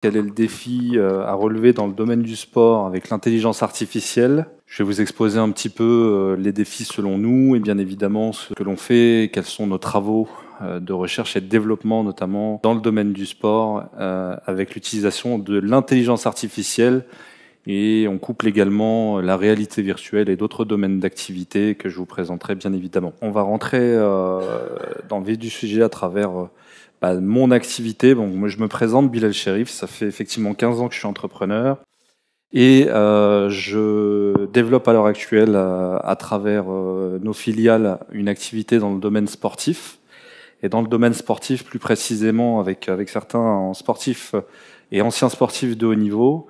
Quel est le défi à relever dans le domaine du sport avec l'intelligence artificielle? Je vais vous exposer un petit peu les défis selon nous et bien évidemment ce que l'on fait, quels sont nos travaux de recherche et de développement, notamment dans le domaine du sport, avec l'utilisation de l'intelligence artificielle. Et on couple également la réalité virtuelle et d'autres domaines d'activité que je vous présenterai bien évidemment. On va rentrer dans le vif du sujet à travers mon activité. Bon, moi je me présente, Bilal Cherif, ça fait effectivement 15 ans que je suis entrepreneur. Et je développe à l'heure actuelle, à travers nos filiales, une activité dans le domaine sportif. Et dans le domaine sportif, plus précisément avec certains sportifs et anciens sportifs de haut niveau,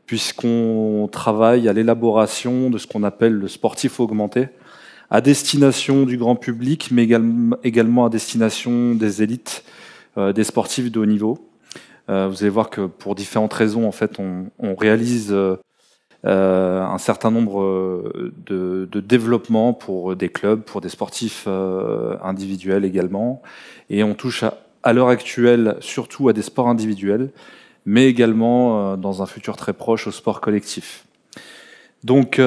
puisqu'on travaille à l'élaboration de ce qu'on appelle le sportif augmenté, à destination du grand public, mais également à destination des élites, des sportifs de haut niveau. Vous allez voir que pour différentes raisons, en fait, on réalise un certain nombre de développements pour des clubs, pour des sportifs individuels également. Et on touche à l'heure actuelle surtout à des sports individuels, mais également dans un futur très proche au sport collectif. Donc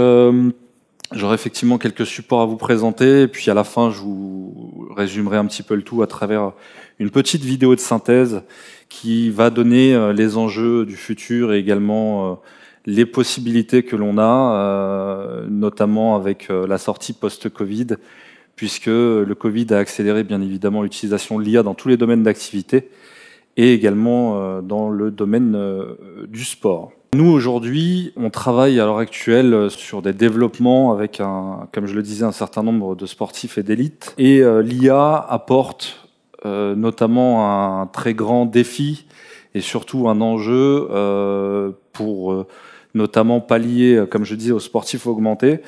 j'aurai effectivement quelques supports à vous présenter, et puis à la fin je vous résumerai un petit peu le tout à travers une petite vidéo de synthèse qui va donner les enjeux du futur et également les possibilités que l'on a, notamment avec la sortie post-Covid, puisque le Covid a accéléré bien évidemment l'utilisation de l'IA dans tous les domaines d'activité, et également dans le domaine du sport. Nous, aujourd'hui, on travaille à l'heure actuelle sur des développements avec, comme je le disais, un certain nombre de sportifs et d'élites. Et l'IA apporte notamment un très grand défi et surtout un enjeu pour notamment pallier, comme je disais, aux sportifs augmentés.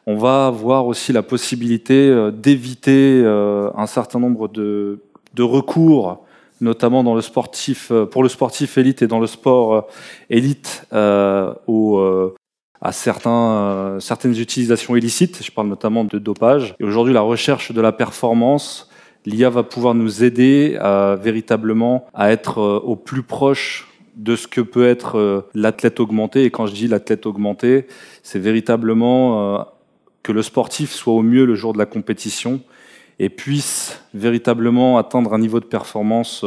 On va avoir aussi la possibilité d'éviter un certain nombre de recours, notamment dans le sportif, pour le sportif élite et dans le sport élite, à certaines utilisations illicites. Je parle notamment de dopage. Et aujourd'hui, la recherche de la performance, l'IA va pouvoir nous aider véritablement à être au plus proche de ce que peut être l'athlète augmenté. Et quand je dis l'athlète augmenté, c'est véritablement que le sportif soit au mieux le jour de la compétition et puisse véritablement atteindre un niveau de performance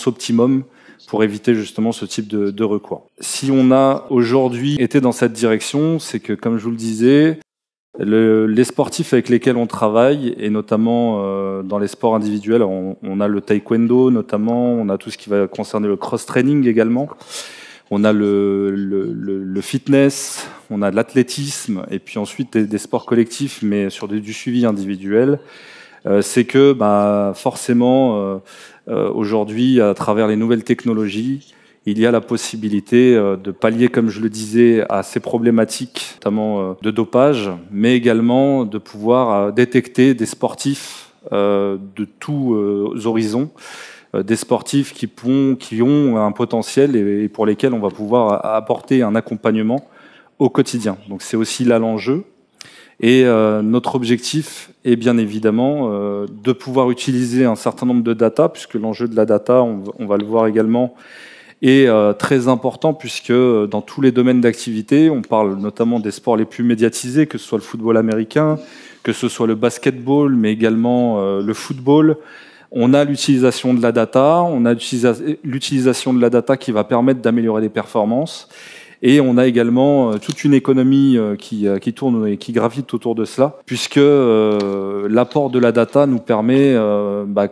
optimum pour éviter justement ce type de recours. Si on a aujourd'hui été dans cette direction, c'est que, comme je vous le disais, les sportifs avec lesquels on travaille, et notamment dans les sports individuels, on a le taekwondo notamment, on a tout ce qui va concerner le cross-training également, on a le fitness, on a de l'athlétisme, et puis ensuite des sports collectifs, mais sur du suivi individuel. C'est que forcément, aujourd'hui, à travers les nouvelles technologies, il y a la possibilité de pallier, comme je le disais, à ces problématiques, notamment de dopage, mais également de pouvoir détecter des sportifs de tous horizons, des sportifs qui ont un potentiel et pour lesquels on va pouvoir apporter un accompagnement au quotidien. Donc c'est aussi là l'enjeu. Et notre objectif est bien évidemment de pouvoir utiliser un certain nombre de data, puisque l'enjeu de la data, on va le voir également, est très important, puisque dans tous les domaines d'activité, on parle notamment des sports les plus médiatisés, que ce soit le football américain, que ce soit le basketball, mais également le football. On a l'utilisation de la data, on a l'utilisation de la data qui va permettre d'améliorer les performances. Et on a également toute une économie qui tourne et qui gravite autour de cela, puisque l'apport de la data nous permet,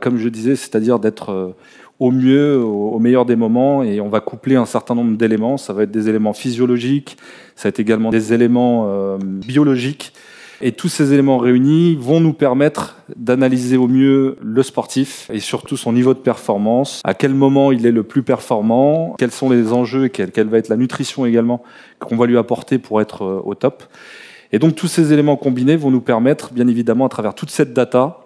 comme je disais, c'est-à-dire d'être au mieux, au meilleur des moments, et on va coupler un certain nombre d'éléments. Ça va être des éléments physiologiques, ça va être également des éléments biologiques. Et tous ces éléments réunis vont nous permettre d'analyser au mieux le sportif et surtout son niveau de performance, à quel moment il est le plus performant, quels sont les enjeux et quelle va être la nutrition également qu'on va lui apporter pour être au top. Et donc tous ces éléments combinés vont nous permettre, bien évidemment, à travers toute cette data,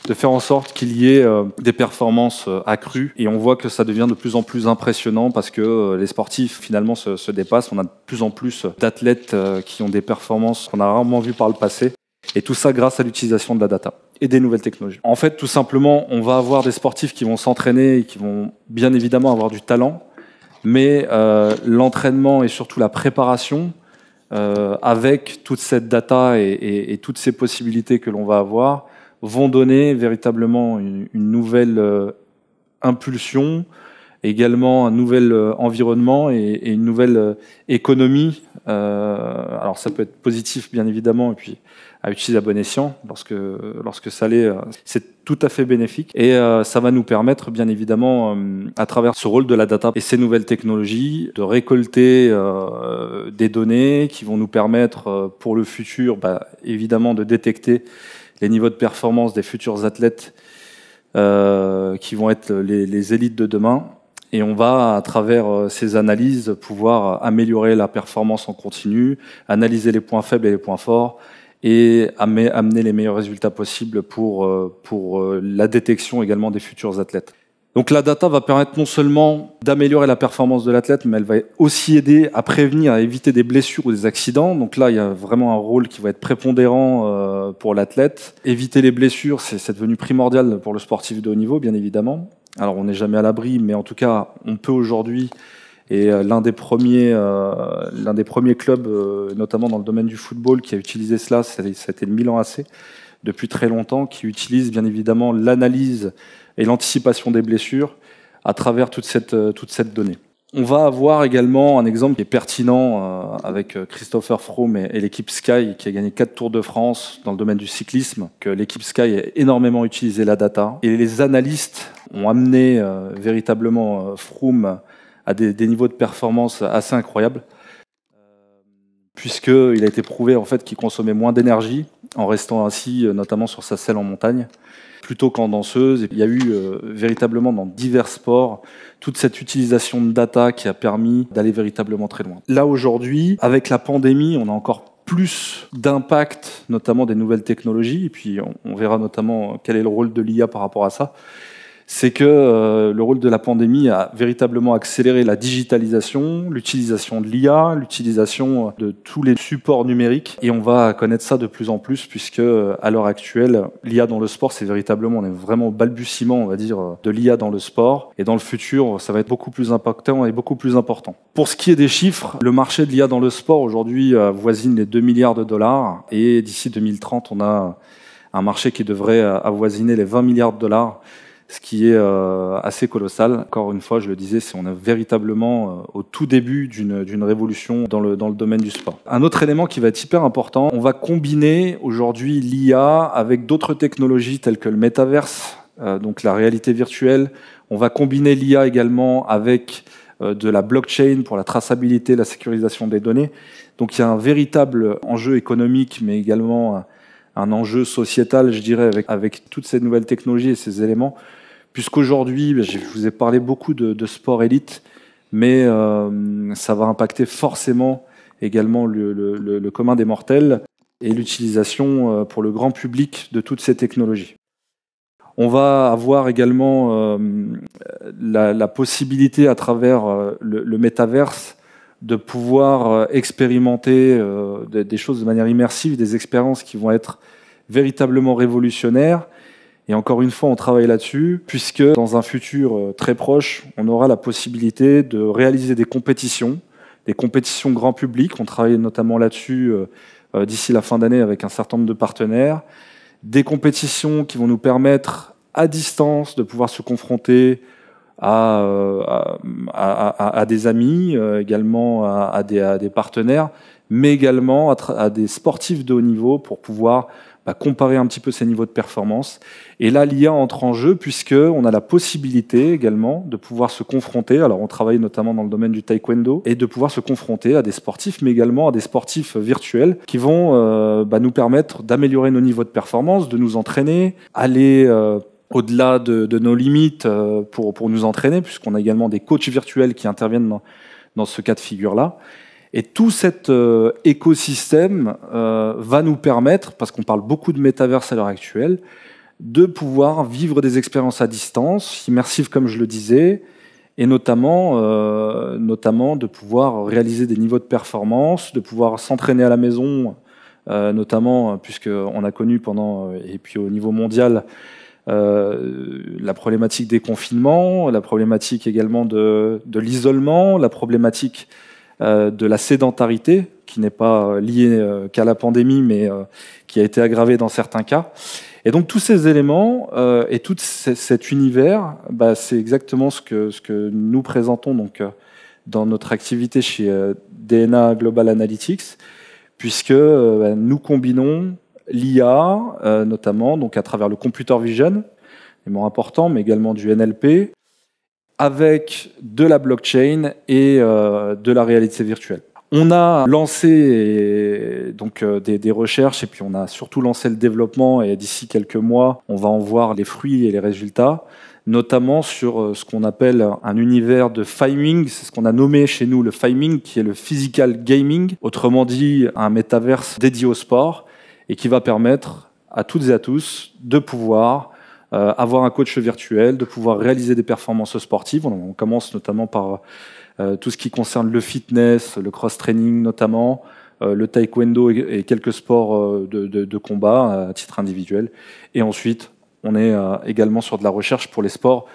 de faire en sorte qu'il y ait des performances accrues. Et on voit que ça devient de plus en plus impressionnant parce que les sportifs, finalement, se dépassent. On a de plus en plus d'athlètes qui ont des performances qu'on a rarement vues par le passé. Et tout ça grâce à l'utilisation de la data et des nouvelles technologies. En fait, tout simplement, on va avoir des sportifs qui vont s'entraîner et qui vont bien évidemment avoir du talent, mais l'entraînement et surtout la préparation, avec toute cette data et toutes ces possibilités que l'on va avoir, vont donner véritablement une nouvelle impulsion, également un nouvel environnement et une nouvelle économie. Alors ça peut être positif bien évidemment, et puis à utiliser à bon escient lorsque ça l'est, c'est tout à fait bénéfique. Et ça va nous permettre bien évidemment, à travers ce rôle de la data et ces nouvelles technologies, de récolter des données qui vont nous permettre pour le futur, évidemment, de détecter les niveaux de performance des futurs athlètes qui vont être les élites de demain. Et on va, à travers ces analyses, pouvoir améliorer la performance en continu, analyser les points faibles et les points forts, et amener les meilleurs résultats possibles pour la détection également des futurs athlètes. Donc la data va permettre non seulement d'améliorer la performance de l'athlète, mais elle va aussi aider à prévenir, à éviter des blessures ou des accidents. Donc là, il y a vraiment un rôle qui va être prépondérant pour l'athlète. Éviter les blessures, c'est devenu primordial pour le sportif de haut niveau, bien évidemment. Alors on n'est jamais à l'abri, mais en tout cas, on peut aujourd'hui, et l'un des premiers clubs, notamment dans le domaine du football, qui a utilisé cela, c'était le Milan AC, depuis très longtemps, qui utilise bien évidemment l'analyse et l'anticipation des blessures à travers toute cette donnée. On va avoir également un exemple qui est pertinent avec Christopher Froome et l'équipe Sky qui a gagné 4 Tours de France dans le domaine du cyclisme, que l'équipe Sky a énormément utilisé la data. Et les analystes ont amené véritablement Froome à des niveaux de performance assez incroyables, puisqu'il a été prouvé en fait qu'il consommait moins d'énergie en restant assis notamment sur sa selle en montagne, plutôt qu'en danseuse. Il y a eu véritablement dans divers sports toute cette utilisation de data qui a permis d'aller véritablement très loin. Là aujourd'hui, avec la pandémie, on a encore plus d'impact, notamment des nouvelles technologies, et puis on verra notamment quel est le rôle de l'IA par rapport à ça. C'est que le rôle de la pandémie a véritablement accéléré la digitalisation, l'utilisation de l'IA, l'utilisation de tous les supports numériques. Et on va connaître ça de plus en plus, puisque à l'heure actuelle, l'IA dans le sport, c'est véritablement, on est vraiment au balbutiement, on va dire, de l'IA dans le sport. Et dans le futur, ça va être beaucoup plus impactant et beaucoup plus important. Pour ce qui est des chiffres, le marché de l'IA dans le sport aujourd'hui avoisine les 2 milliards de dollars. Et d'ici 2030, on a un marché qui devrait avoisiner les 20 milliards de dollars. Ce qui est assez colossal. Encore une fois, je le disais, on est véritablement au tout début d'une révolution dans le domaine du sport. Un autre élément qui va être hyper important, on va combiner aujourd'hui l'IA avec d'autres technologies telles que le métaverse, donc la réalité virtuelle. On va combiner l'IA également avec de la blockchain pour la traçabilité, la sécurisation des données. Donc il y a un véritable enjeu économique, mais également un enjeu sociétal, je dirais, avec toutes ces nouvelles technologies et ces éléments. Puisqu'aujourd'hui, je vous ai parlé beaucoup de sport élite, mais ça va impacter forcément également le commun des mortels et l'utilisation pour le grand public de toutes ces technologies. On va avoir également la possibilité, à travers le métaverse, de pouvoir expérimenter des choses de manière immersive, des expériences qui vont être véritablement révolutionnaires. Et encore une fois, on travaille là-dessus, puisque dans un futur très proche, on aura la possibilité de réaliser des compétitions grand public. On travaille notamment là-dessus d'ici la fin d'année avec un certain nombre de partenaires. Des compétitions qui vont nous permettre, à distance, de pouvoir se confronter à des amis, également à des partenaires, mais également à des sportifs de haut niveau pour pouvoir comparer un petit peu ces niveaux de performance. Et là, l'IA entre en jeu, puisqu'on a la possibilité également de pouvoir se confronter, alors on travaille notamment dans le domaine du taekwondo, et de pouvoir se confronter à des sportifs, mais également à des sportifs virtuels qui vont nous permettre d'améliorer nos niveaux de performance, de nous entraîner, aller au-delà de nos limites pour nous entraîner, puisqu'on a également des coachs virtuels qui interviennent dans ce cas de figure-là. Et tout cet écosystème va nous permettre, parce qu'on parle beaucoup de métaverse à l'heure actuelle, de pouvoir vivre des expériences à distance, immersives comme je le disais, et notamment de pouvoir réaliser des niveaux de performance, de pouvoir s'entraîner à la maison, notamment puisqu'on a connu pendant, et puis au niveau mondial, la problématique des confinements, la problématique également de l'isolement, la problématique de la sédentarité, qui n'est pas liée qu'à la pandémie, mais qui a été aggravée dans certains cas. Et donc tous ces éléments et tout cet univers, c'est exactement ce que nous présentons donc, dans notre activité chez DNA Global Analytics, puisque nous combinons l'IA, notamment donc à travers le computer vision, élément important, mais également du NLP, avec de la blockchain et de la réalité virtuelle. On a lancé donc des recherches et puis on a surtout lancé le développement et d'ici quelques mois, on va en voir les fruits et les résultats, notamment sur ce qu'on appelle un univers de Fiming, c'est ce qu'on a nommé chez nous le Fiming, qui est le physical gaming, autrement dit un métaverse dédié au sport et qui va permettre à toutes et à tous de pouvoir avoir un coach virtuel, de pouvoir réaliser des performances sportives. On commence notamment par tout ce qui concerne le fitness, le cross-training notamment, le taekwondo et quelques sports de combat à titre individuel. Et ensuite, on est également sur de la recherche pour les sports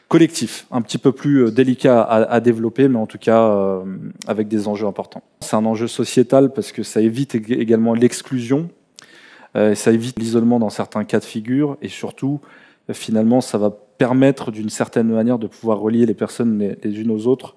collectifs, un petit peu plus délicat à développer, mais en tout cas avec des enjeux importants. C'est un enjeu sociétal parce que ça évite également l'exclusion, ça évite l'isolement dans certains cas de figure et surtout, finalement, ça va permettre d'une certaine manière de pouvoir relier les personnes les unes aux autres.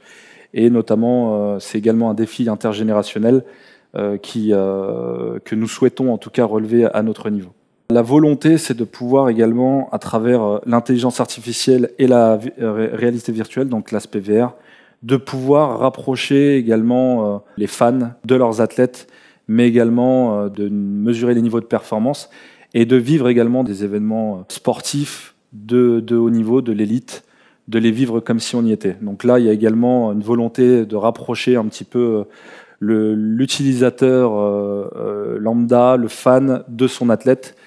Et notamment, c'est également un défi intergénérationnel que nous souhaitons en tout cas relever à notre niveau. La volonté, c'est de pouvoir également, à travers l'intelligence artificielle et la réalité virtuelle, donc l'aspect VR, de pouvoir rapprocher également les fans de leurs athlètes, mais également de mesurer les niveaux de performance et de vivre également des événements sportifs de haut niveau, de l'élite, de les vivre comme si on y était. Donc là, il y a également une volonté de rapprocher un petit peu l'utilisateur lambda, le fan de son athlète,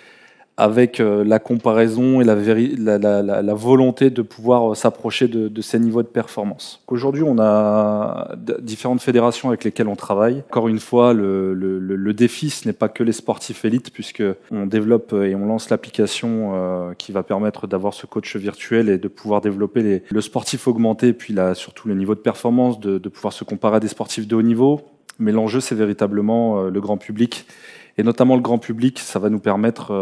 avec la comparaison et la volonté de pouvoir s'approcher de ces niveaux de performance. Aujourd'hui, on a différentes fédérations avec lesquelles on travaille. Encore une fois, le défi, ce n'est pas que les sportifs élites, puisqu'on développe et on lance l'application qui va permettre d'avoir ce coach virtuel et de pouvoir développer le sportif augmenté, et puis surtout le niveau de performance, de pouvoir se comparer à des sportifs de haut niveau. Mais l'enjeu, c'est véritablement le grand public. Et notamment le grand public, ça va nous permettre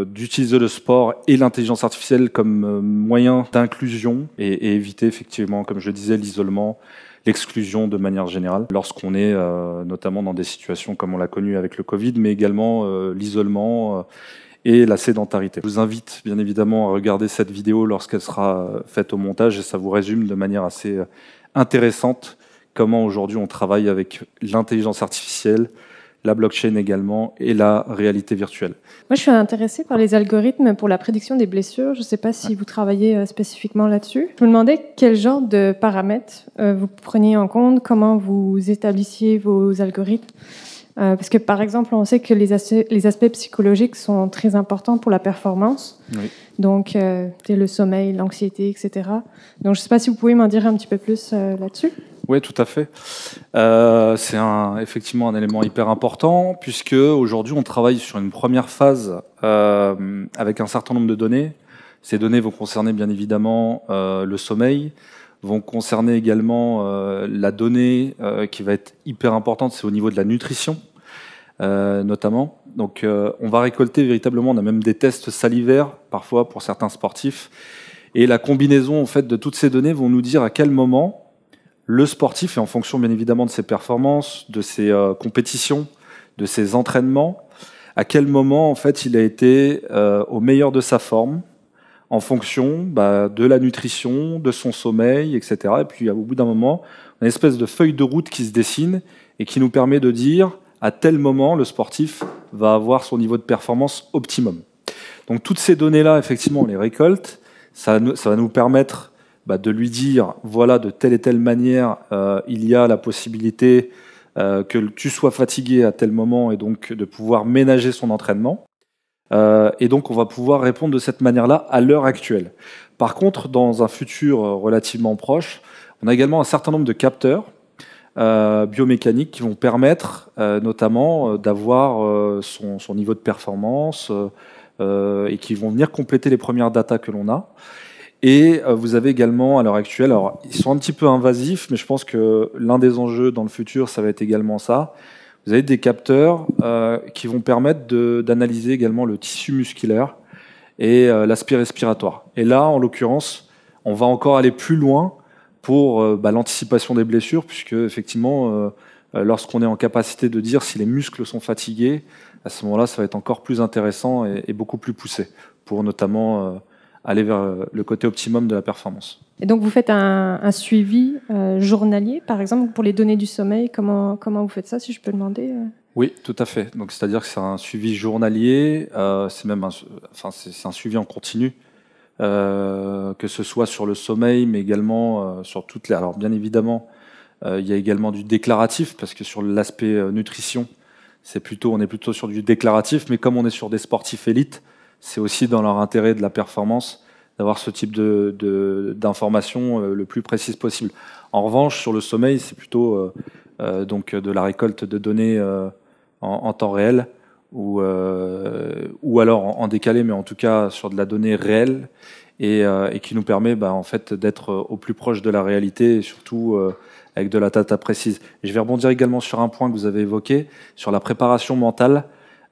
d'utiliser le sport et l'intelligence artificielle comme moyen d'inclusion et éviter effectivement, comme je disais, l'isolement, l'exclusion de manière générale, lorsqu'on est notamment dans des situations comme on l'a connu avec le Covid, mais également l'isolement et la sédentarité. Je vous invite bien évidemment à regarder cette vidéo lorsqu'elle sera faite au montage et ça vous résume de manière assez intéressante comment aujourd'hui on travaille avec l'intelligence artificielle, la blockchain également et la réalité virtuelle. Moi, je suis intéressée par les algorithmes pour la prédiction des blessures. Je ne sais pas si vous travaillez spécifiquement là-dessus. Je me demandais quel genre de paramètres vous preniez en compte, comment vous établissiez vos algorithmes. Parce que, par exemple, on sait que les aspects psychologiques sont très importants pour la performance. Oui. Donc, le sommeil, l'anxiété, etc. Donc, je ne sais pas si vous pouvez m'en dire un petit peu plus là-dessus. Oui, tout à fait. C'est effectivement un élément hyper important, puisque aujourd'hui, on travaille sur une première phase avec un certain nombre de données. Ces données vont concerner bien évidemment le sommeil, vont concerner également la donnée qui va être hyper importante, c'est au niveau de la nutrition. Notamment. Donc, on va récolter véritablement, on a même des tests salivaires, parfois pour certains sportifs. Et la combinaison en fait, de toutes ces données vont nous dire à quel moment le sportif, et en fonction bien évidemment de ses performances, de ses compétitions, de ses entraînements, à quel moment en fait, il a été au meilleur de sa forme, en fonction de la nutrition, de son sommeil, etc. Et puis, au bout d'un moment, on a une espèce de feuille de route qui se dessine et qui nous permet de dire à tel moment, le sportif va avoir son niveau de performance optimum. Donc toutes ces données-là, effectivement, on les récolte. Ça va nous permettre de lui dire, voilà, de telle et telle manière, il y a la possibilité que tu sois fatigué à tel moment et donc de pouvoir ménager son entraînement. Et donc on va pouvoir répondre de cette manière-là à l'heure actuelle. Par contre, dans un futur relativement proche, on a également un certain nombre de capteurs biomécaniques qui vont permettre notamment d'avoir son niveau de performance et qui vont venir compléter les premières datas que l'on a. Et vous avez également à l'heure actuelle, alors ils sont un petit peu invasifs, mais je pense que l'un des enjeux dans le futur, ça va être également ça. Vous avez des capteurs qui vont permettre d'analyser également le tissu musculaire et l'aspect respiratoire. Et là, en l'occurrence, on va encore aller plus loin pour l'anticipation des blessures, puisque effectivement, lorsqu'on est en capacité de dire si les muscles sont fatigués, à ce moment-là, ça va être encore plus intéressant et beaucoup plus poussé, pour notamment aller vers le côté optimum de la performance. Et donc, vous faites un suivi journalier, par exemple, pour les données du sommeil. Comment vous faites ça, si je peux demander Oui, tout à fait. Donc, c'est-à-dire que c'est un suivi journalier, c'est même c'est un suivi en continu, que ce soit sur le sommeil, mais également sur toutes les... Alors, bien évidemment, il y a également du déclaratif, parce que sur l'aspect nutrition, on est plutôt sur du déclaratif, mais comme on est sur des sportifs élites, c'est aussi dans leur intérêt de la performance d'avoir ce type d'informations le plus précise possible. En revanche, sur le sommeil, c'est plutôt donc de la récolte de données en temps réel ou alors en décalé, mais en tout cas sur de la donnée réelle et qui nous permet en fait d'être au plus proche de la réalité et surtout avec de la data précise. Et je vais rebondir également sur un point que vous avez évoqué, sur la préparation mentale.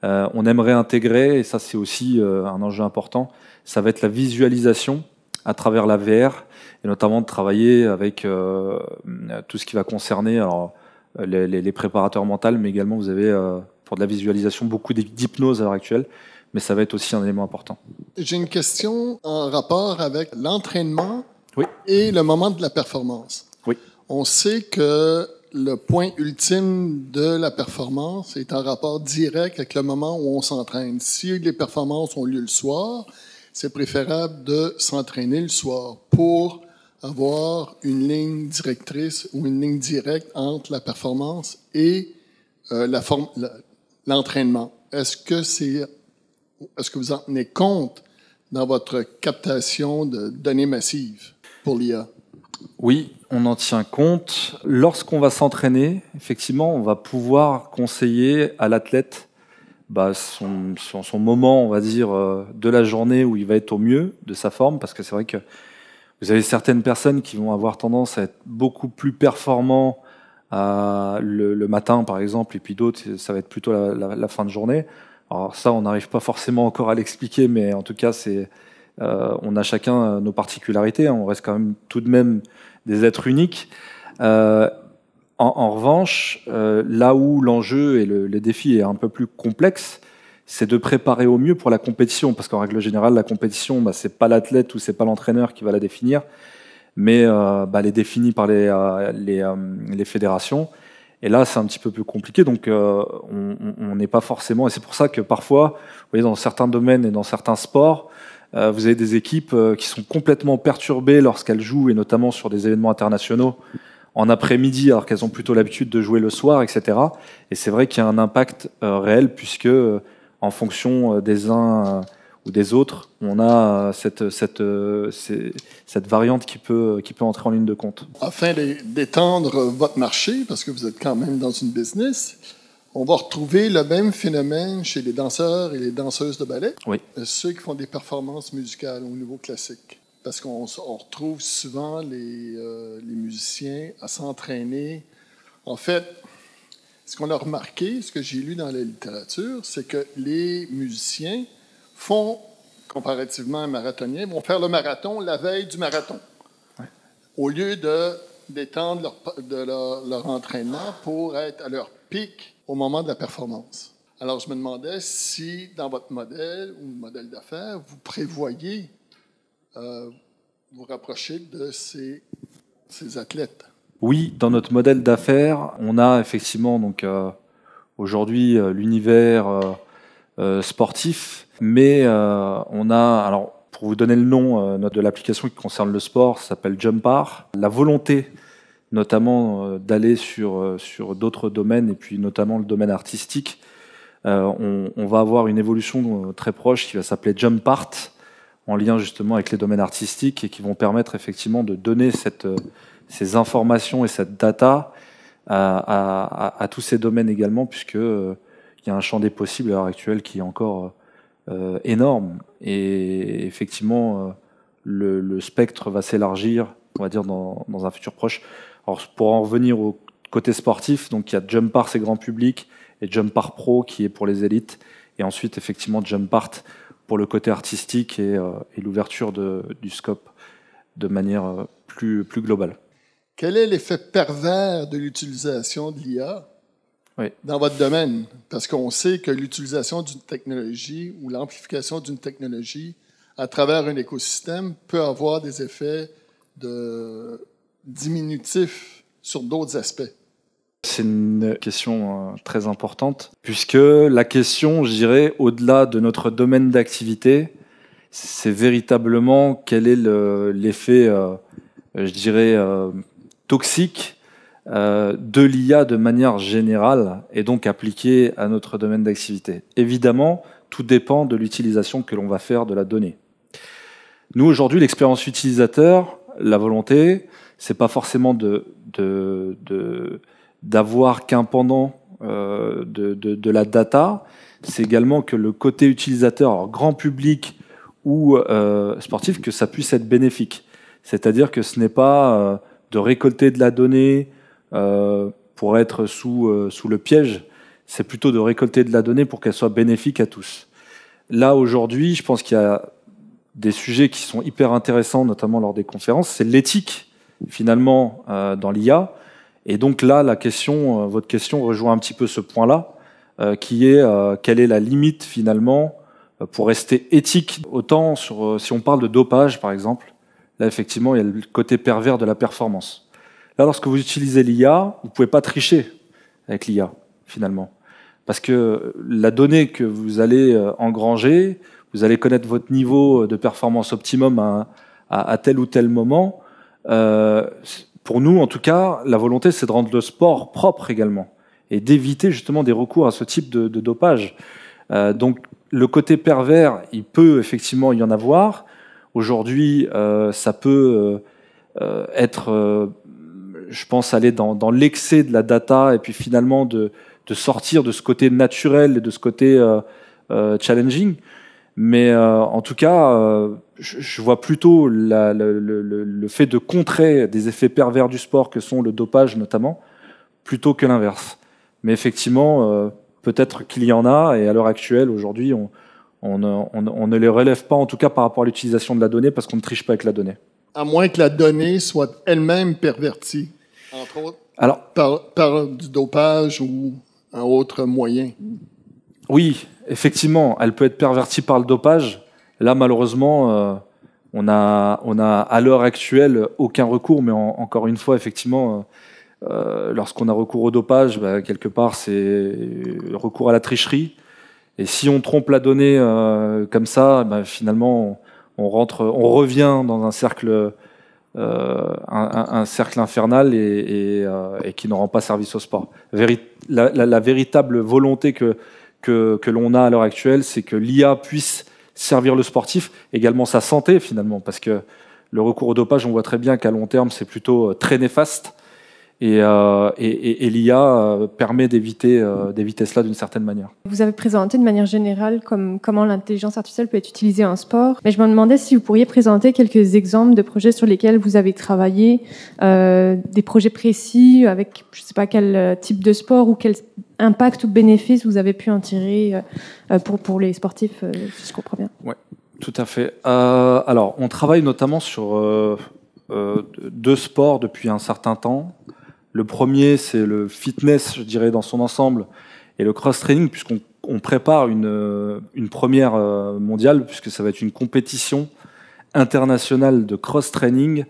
On aimerait intégrer, et ça c'est aussi un enjeu important, ça va être la visualisation à travers la VR, et notamment de travailler avec tout ce qui va concerner les préparateurs mentaux, mais également vous avez pour de la visualisation beaucoup d'hypnose à l'heure actuelle, mais ça va être aussi un élément important. J'ai une question en rapport avec l'entraînement oui. et le moment de la performance. Oui. On sait que le point ultime de la performance est en rapport direct avec le moment où on s'entraîne. Si les performances ont lieu le soir, c'est préférable de s'entraîner le soir pour avoir une ligne directrice ou une ligne directe entre la performance et l'entraînement. Est-ce que vous en tenez compte dans votre captation de données massives pour l'IA? Oui, on en tient compte. Lorsqu'on va s'entraîner, effectivement, on va pouvoir conseiller à l'athlète son moment, on va dire, de la journée où il va être au mieux de sa forme, parce que c'est vrai que vous avez certaines personnes qui vont avoir tendance à être beaucoup plus performants le matin, par exemple, et puis d'autres, ça va être plutôt la fin de journée. Alors ça, on n'arrive pas forcément encore à l'expliquer, mais en tout cas, on a chacun nos particularités. On reste quand même tout de même des êtres uniques. En revanche, là où l'enjeu et le défi est un peu plus complexe, c'est de préparer au mieux pour la compétition, parce qu'en règle générale, la compétition, c'est pas l'athlète ou c'est pas l'entraîneur qui va la définir, mais elle est définie par les fédérations. Et là, c'est un petit peu plus compliqué, donc on n'est pas forcément... Et c'est pour ça que parfois, vous voyez, dans certains domaines et dans certains sports, vous avez des équipes qui sont complètement perturbées lorsqu'elles jouent, et notamment sur des événements internationaux, en après-midi, alors qu'elles ont plutôt l'habitude de jouer le soir, etc. Et c'est vrai qu'il y a un impact réel, puisque en fonction des uns ou des autres, on a cette variante qui peut entrer en ligne de compte. Afin d'étendre votre marché, parce que vous êtes quand même dans une business, on va retrouver le même phénomène chez les danseurs et les danseuses de ballet, oui. Ceux qui font des performances musicales au niveau classique. Parce qu'on retrouve souvent les musiciens à s'entraîner. En fait, ce qu'on a remarqué, ce que j'ai lu dans la littérature, c'est que les musiciens font, comparativement à un marathonien, vont faire le marathon la veille du marathon. Ouais. Au lieu d'étendre leur entraînement pour être à leur pic au moment de la performance. Alors, je me demandais si, dans votre modèle ou modèle d'affaires, vous prévoyez vous rapprocher de ces athlètes. Oui, dans notre modèle d'affaires, on a effectivement donc aujourd'hui l'univers sportif, mais on a, alors pour vous donner le nom de l'application qui concerne le sport, ça s'appelle Jumpart. La volonté notamment d'aller sur d'autres domaines, et puis notamment le domaine artistique, on va avoir une évolution très proche qui va s'appeler Jumpart, en lien justement avec les domaines artistiques, et qui vont permettre effectivement de donner ces informations et cette data à tous ces domaines également, puisque il y a un champ des possibles à l'heure actuelle qui est encore énorme. Et effectivement, le spectre va s'élargir, on va dire, dans un futur proche. Alors, pour en revenir au côté sportif, donc il y a Jump Art, c'est grand public, et Jump Art Pro qui est pour les élites, et ensuite effectivement Jump Art pour le côté artistique et l'ouverture du scope de manière plus globale. Quel est l'effet pervers de l'utilisation de l'IA dans votre domaine? Parce qu'on sait que l'utilisation d'une technologie ou l'amplification d'une technologie à travers un écosystème peut avoir des effets diminutifs sur d'autres aspects. C'est une question très importante, puisque la question, je dirais, au-delà de notre domaine d'activité, c'est véritablement quel est l'effet, je dirais, toxique de l'IA de manière générale et donc appliqué à notre domaine d'activité. Évidemment, tout dépend de l'utilisation que l'on va faire de la donnée. Nous, aujourd'hui, l'expérience utilisateur, la volonté, c'est pas forcément d'avoir qu'un pendant de la data, c'est également que le côté utilisateur, alors grand public ou sportif, que ça puisse être bénéfique. C'est-à-dire que ce n'est pas de récolter de la donnée pour être sous le piège, c'est plutôt de récolter de la donnée pour qu'elle soit bénéfique à tous. Là, aujourd'hui, je pense qu'il y a des sujets qui sont hyper intéressants, notamment lors des conférences, c'est l'éthique, finalement, dans l'IA. Et donc là, votre question rejoint un petit peu ce point-là, qui est quelle est la limite, finalement, pour rester éthique. Autant si on parle de dopage, par exemple, là, effectivement, il y a le côté pervers de la performance. Là, lorsque vous utilisez l'IA, vous ne pouvez pas tricher avec l'IA, finalement. Parce que la donnée que vous allez engranger, vous allez connaître votre niveau de performance optimum à tel ou tel moment. Pour nous, en tout cas, la volonté, c'est de rendre le sport propre également et d'éviter justement des recours à ce type de dopage. Donc, le côté pervers, il peut effectivement y en avoir. Aujourd'hui, ça peut être, je pense, aller dans l'excès de la data et puis finalement de sortir de ce côté naturel et de ce côté challenging. Mais en tout cas, je vois plutôt le fait de contrer des effets pervers du sport que sont le dopage notamment, plutôt que l'inverse. Mais effectivement, peut-être qu'il y en a, et à l'heure actuelle, aujourd'hui, on ne les relève pas, en tout cas par rapport à l'utilisation de la donnée, parce qu'on ne triche pas avec la donnée. À moins que la donnée soit elle-même pervertie, entre autres, par du dopage ou un autre moyen. Oui, effectivement, elle peut être pervertie par le dopage. Là, malheureusement, on a à l'heure actuelle aucun recours, mais encore une fois, effectivement, lorsqu'on a recours au dopage, quelque part, c'est recours à la tricherie. Et si on trompe la donnée comme ça, finalement, on revient dans un cercle infernal et qui ne rend pas service au sport. La véritable volonté que l'on a à l'heure actuelle, c'est que l'IA puisse servir le sportif, également sa santé finalement, parce que le recours au dopage, on voit très bien qu'à long terme, c'est plutôt très néfaste, et l'IA permet d'éviter cela d'une certaine manière. Vous avez présenté de manière générale comment l'intelligence artificielle peut être utilisée en sport, mais je me demandais si vous pourriez présenter quelques exemples de projets sur lesquels vous avez travaillé, des projets précis avec, je ne sais pas quel type de sport ou quel impact ou bénéfice vous avez pu en tirer pour les sportifs, si je comprends bien. Oui, tout à fait. Alors, on travaille notamment sur deux sports depuis un certain temps. Le premier, c'est le fitness, je dirais, dans son ensemble, et le cross-training, puisqu'on prépare une première mondiale, puisque ça va être une compétition internationale de cross-training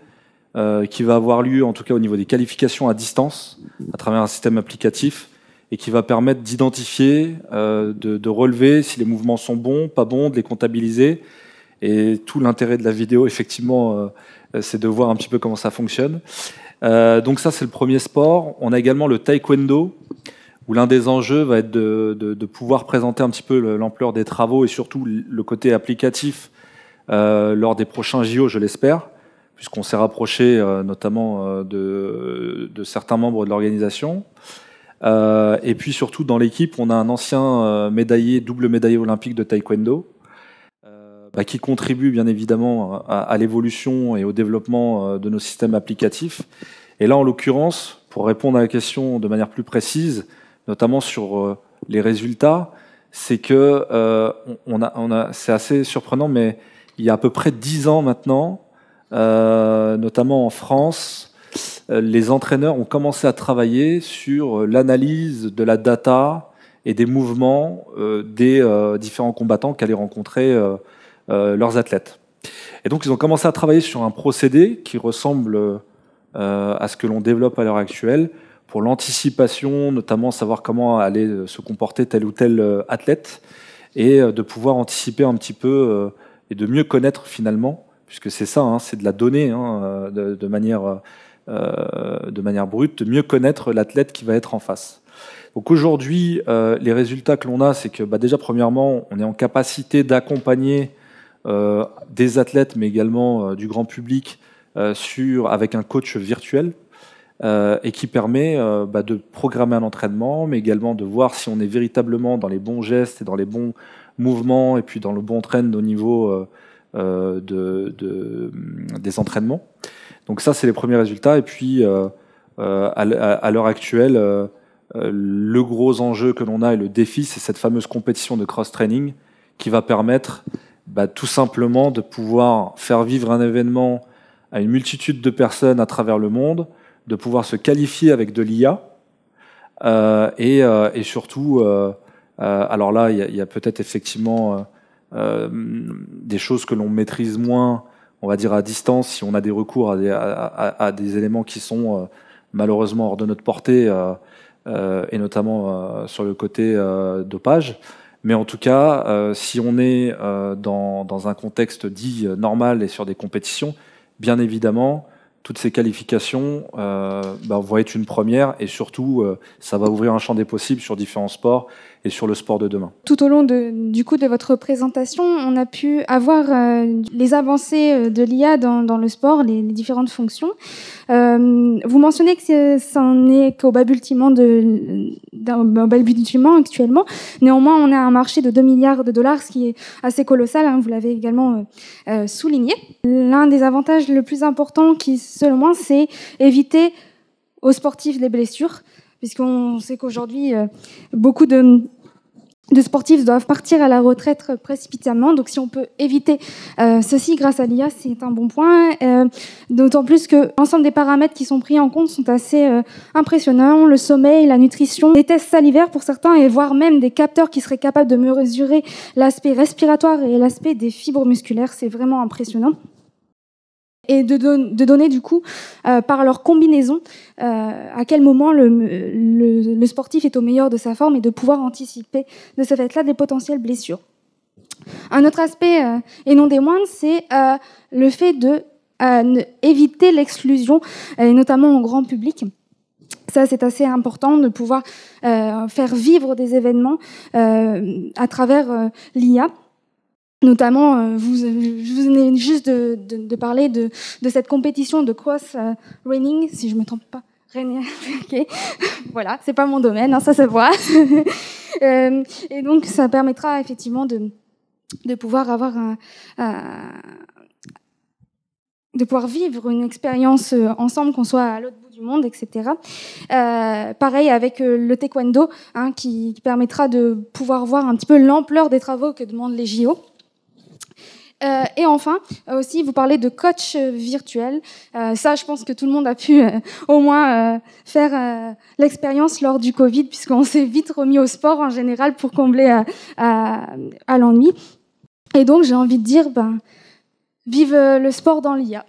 qui va avoir lieu, en tout cas au niveau des qualifications à distance, à travers un système applicatif, et qui va permettre d'identifier, de relever si les mouvements sont bons, pas bons, de les comptabiliser. Et tout l'intérêt de la vidéo, effectivement, c'est de voir un petit peu comment ça fonctionne. Donc ça, c'est le premier sport. On a également le taekwondo, où l'un des enjeux va être de pouvoir présenter un petit peu l'ampleur des travaux et surtout le côté applicatif lors des prochains JO, je l'espère, puisqu'on s'est rapproché notamment de certains membres de l'organisation. Et puis surtout dans l'équipe, on a un ancien double médaillé olympique de taekwondo, qui contribue bien évidemment à l'évolution et au développement de nos systèmes applicatifs. Et là, en l'occurrence, pour répondre à la question de manière plus précise, notamment sur les résultats, c'est que c'est assez surprenant, mais il y a à peu près 10 ans maintenant, notamment en France, les entraîneurs ont commencé à travailler sur l'analyse de la data et des mouvements des différents combattants qu'allaient rencontrer leurs athlètes. Et donc ils ont commencé à travailler sur un procédé qui ressemble à ce que l'on développe à l'heure actuelle pour l'anticipation, notamment savoir comment allait se comporter tel ou tel athlète, et de pouvoir anticiper un petit peu et de mieux connaître finalement, puisque c'est ça, c'est de la donnée de manière brute, de mieux connaître l'athlète qui va être en face. Donc aujourd'hui, les résultats que l'on a, c'est que déjà premièrement, on est en capacité d'accompagner des athlètes, mais également du grand public, avec un coach virtuel, et qui permet de programmer un entraînement, mais également de voir si on est véritablement dans les bons gestes et dans les bons mouvements, et puis dans le bon trend au niveau des entraînements. Donc ça, c'est les premiers résultats. Et puis, à l'heure actuelle, le gros enjeu que l'on a et le défi, c'est cette fameuse compétition de cross-training qui va permettre tout simplement de pouvoir faire vivre un événement à une multitude de personnes à travers le monde, de pouvoir se qualifier avec de l'IA, et surtout, alors là, il y a peut-être effectivement des choses que l'on maîtrise moins, on va dire à distance, si on a des recours à des éléments qui sont malheureusement hors de notre portée, et notamment sur le côté dopage. Mais en tout cas, si on est dans un contexte dit normal et sur des compétitions, bien évidemment, toutes ces qualifications vont être une première, et surtout, ça va ouvrir un champ des possibles sur différents sports et sur le sport de demain. Tout au long de votre présentation, on a pu avoir les avancées de l'IA dans le sport, les différentes fonctions. Vous mentionnez que ça n'en est qu'au balbutiement actuellement. Néanmoins, on a un marché de 2 milliards de dollars, ce qui est assez colossal, vous l'avez également souligné. L'un des avantages le plus important qui, selon moi, c'est éviter aux sportifs des blessures, puisqu'on sait qu'aujourd'hui, beaucoup de sportifs doivent partir à la retraite précipitamment. Donc, si on peut éviter ceci grâce à l'IA, c'est un bon point. D'autant plus que l'ensemble des paramètres qui sont pris en compte sont assez impressionnants. Le sommeil, la nutrition, des tests salivaires pour certains, et voire même des capteurs qui seraient capables de mesurer l'aspect respiratoire et l'aspect des fibres musculaires. C'est vraiment impressionnant. Et de donner du coup, par leur combinaison, à quel moment le sportif est au meilleur de sa forme, et de pouvoir anticiper de ce fait-là des potentielles blessures. Un autre aspect, et non des moindres, c'est le fait de éviter l'exclusion, et notamment au grand public. Ça, c'est assez important de pouvoir faire vivre des événements à travers l'IA. Notamment, je vous venez juste de parler de cette compétition de cross-running, si je me trompe pas. Okay. Voilà, c'est pas mon domaine, ça se voit. Et donc, ça permettra effectivement de pouvoir avoir de pouvoir vivre une expérience ensemble, qu'on soit à l'autre bout du monde, etc. Pareil avec le taekwondo, qui permettra de pouvoir voir un petit peu l'ampleur des travaux que demandent les JO. Et enfin, aussi, vous parlez de coach virtuel. Ça, je pense que tout le monde a pu au moins faire l'expérience lors du Covid, puisqu'on s'est vite remis au sport en général pour combler à l'ennui. Et donc, j'ai envie de dire, vive le sport dans l'IA.